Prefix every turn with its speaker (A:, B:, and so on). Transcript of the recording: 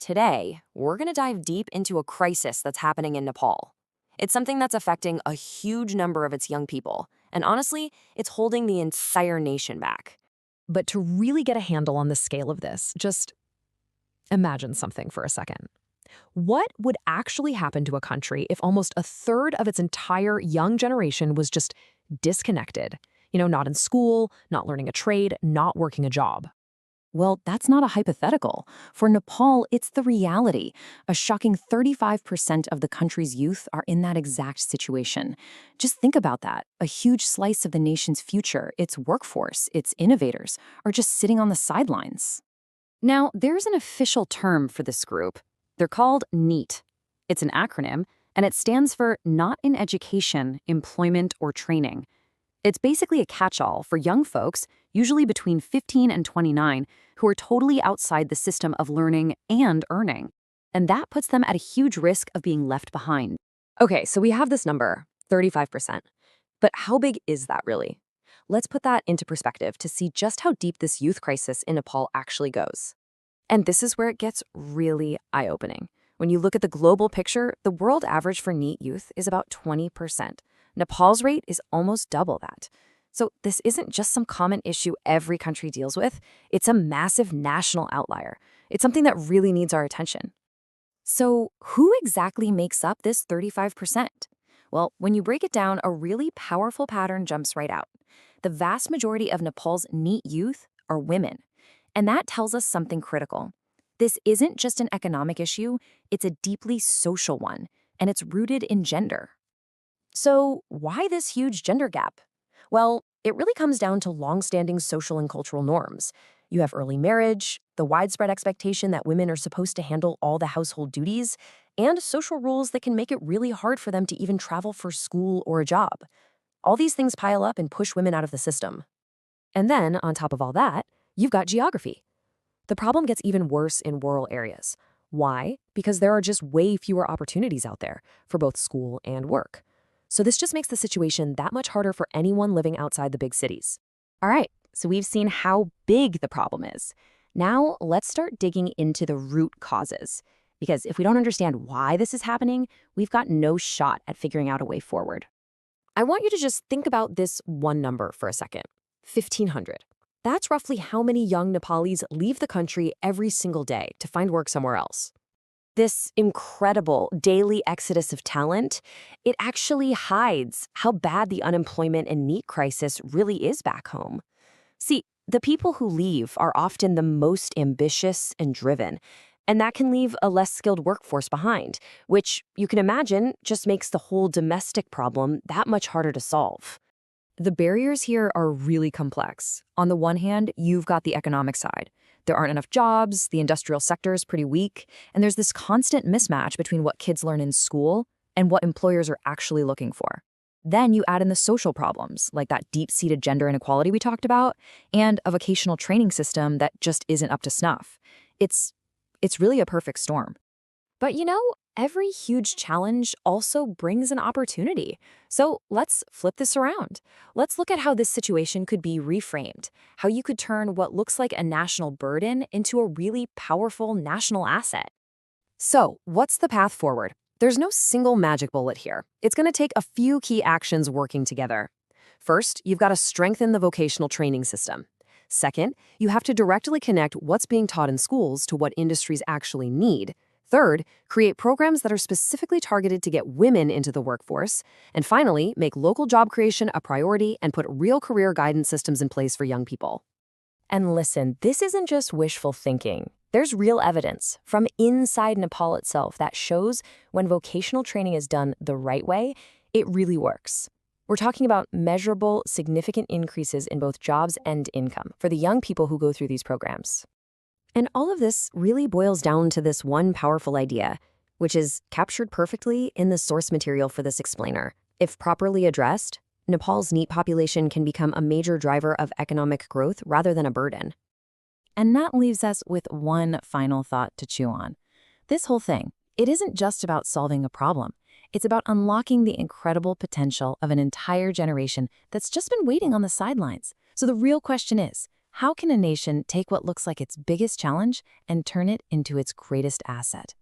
A: Today, we're going to dive deep into a crisis that's happening in Nepal. It's something that's affecting a huge number of its young people, and honestly, it's holding the entire nation back.
B: But to really get a handle on the scale of this, just imagine something for a second. What would actually happen to a country if almost a third of its entire young generation was just disconnected? Not in school, not learning a trade, not working a job.
A: Well, that's not a hypothetical. For Nepal, it's the reality. A shocking 35% of the country's youth are in that exact situation. Just think about that. A huge slice of the nation's future, its workforce, its innovators, are just sitting on the sidelines. Now, there's an official term for this group. They're called NEET. It's an acronym, and it stands for Not in Education, Employment, or Training. It's basically a catch-all for young folks, usually between 15 and 29, who are totally outside the system of learning and earning. And that puts them at a huge risk of being left behind. Okay, so we have this number, 35%. But how big is that really? Let's put that into perspective to see just how deep this youth crisis in Nepal actually goes. And this is where it gets really eye-opening. When you look at the global picture, the world average for NEET youth is about 20%. Nepal's rate is almost double that. So this isn't just some common issue every country deals with. It's a massive national outlier. It's something that really needs our attention. So who exactly makes up this 35%? Well, when you break it down, a really powerful pattern jumps right out. The vast majority of Nepal's NEET youth are women. And that tells us something critical. This isn't just an economic issue, it's a deeply social one, and it's rooted in gender. So why this huge gender gap? Well, it really comes down to long-standing social and cultural norms. You have early marriage, the widespread expectation that women are supposed to handle all the household duties, and social rules that can make it really hard for them to even travel for school or a job. All these things pile up and push women out of the system. And then, on top of all that, you've got geography. The problem gets even worse in rural areas. Why? Because there are just way fewer opportunities out there for both school and work. So this just makes the situation that much harder for anyone living outside the big cities. All right, so we've seen how big the problem is. Now let's start digging into the root causes. Because if we don't understand why this is happening, we've got no shot at figuring out a way forward. I want you to just think about this one number for a second, 1,500. That's roughly how many young Nepalis leave the country every single day to find work somewhere else. This incredible daily exodus of talent, it actually hides how bad the unemployment and NEET crisis really is back home. See, the people who leave are often the most ambitious and driven, and that can leave a less skilled workforce behind, which you can imagine just makes the whole domestic problem that much harder to solve. The barriers here are really complex. On the one hand, you've got the economic side. There aren't enough jobs, the industrial sector is pretty weak, and there's this constant mismatch between what kids learn in school and what employers are actually looking for. Then you add in the social problems, like that deep-seated gender inequality we talked about, and a vocational training system that just isn't up to snuff. It's really a perfect storm. But every huge challenge also brings an opportunity. So let's flip this around. Let's look at how this situation could be reframed, how you could turn what looks like a national burden into a really powerful national asset. So what's the path forward? There's no single magic bullet here. It's going to take a few key actions working together. First, you've got to strengthen the vocational training system. Second, you have to directly connect what's being taught in schools to what industries actually need. Third, create programs that are specifically targeted to get women into the workforce. And finally, make local job creation a priority and put real career guidance systems in place for young people. And listen, this isn't just wishful thinking. There's real evidence from inside Nepal itself that shows when vocational training is done the right way, it really works. We're talking about measurable, significant increases in both jobs and income for the young people who go through these programs. And all of this really boils down to this one powerful idea, which is captured perfectly in the source material for this explainer. If properly addressed, Nepal's NEET population can become a major driver of economic growth rather than a burden. And that leaves us with one final thought to chew on. This whole thing, it isn't just about solving a problem. It's about unlocking the incredible potential of an entire generation that's just been waiting on the sidelines. So the real question is, How can a nation take what looks like its biggest challenge and turn it into its greatest asset?